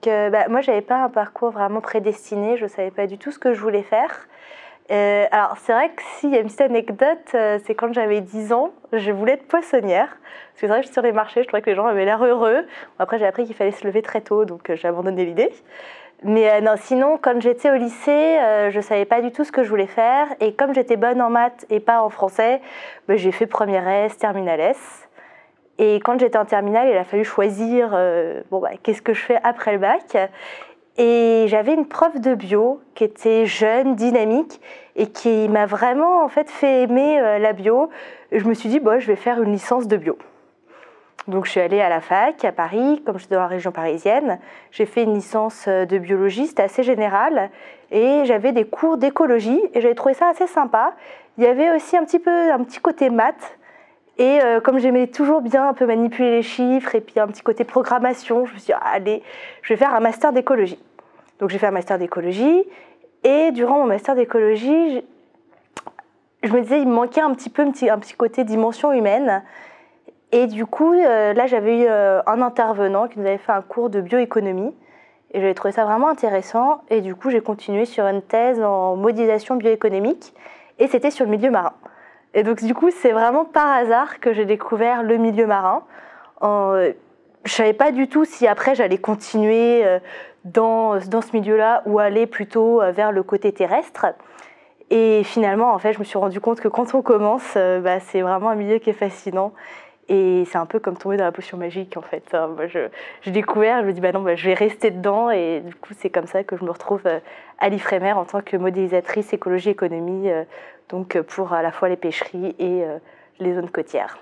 Moi, j'avais pas un parcours vraiment prédestiné. Je savais pas du tout ce que je voulais faire. Alors, c'est vrai que s'il y a une petite anecdote, c'est quand j'avais 10 ans, je voulais être poissonnière. Parce que c'est vrai que je suis sur les marchés, je trouvais que les gens avaient l'air heureux. Après, j'ai appris qu'il fallait se lever très tôt, donc j'ai abandonné l'idée. Mais non, sinon, quand j'étais au lycée, je savais pas du tout ce que je voulais faire. Et comme j'étais bonne en maths et pas en français, j'ai fait première S, terminale S. Et quand j'étais en terminale, il a fallu choisir qu'est-ce que je fais après le bac. Et j'avais une prof de bio qui était jeune, dynamique et qui m'a vraiment en fait aimer la bio. Et je me suis dit, je vais faire une licence de bio. Donc je suis allée à la fac à Paris, comme je suis dans la région parisienne. J'ai fait une licence de biologie, c'était assez général. Et j'avais des cours d'écologie et j'avais trouvé ça assez sympa. Il y avait aussi un petit côté maths. Et comme j'aimais toujours bien un peu manipuler les chiffres et puis un petit côté programmation, je me suis dit, allez, je vais faire un master d'écologie. Donc j'ai fait un master d'écologie et durant mon master d'écologie, je me disais il me manquait un petit côté dimension humaine. Et du coup, là j'avais eu un intervenant qui nous avait fait un cours de bioéconomie et j'avais trouvé ça vraiment intéressant. Et du coup, j'ai continué sur une thèse en modélisation bioéconomique et c'était sur le milieu marin. Et donc du coup, c'est vraiment par hasard que j'ai découvert le milieu marin. Je ne savais pas du tout si après j'allais continuer dans ce milieu-là ou aller plutôt vers le côté terrestre. Et finalement, en fait, je me suis rendu compte que quand on commence, c'est vraiment un milieu qui est fascinant. Et c'est un peu comme tomber dans la potion magique, en fait. J'ai découvert, je me dis, je vais rester dedans. Et du coup, c'est comme ça que je me retrouve à l'Ifremer en tant que modélisatrice écologie-économie, donc pour à la fois les pêcheries et les zones côtières.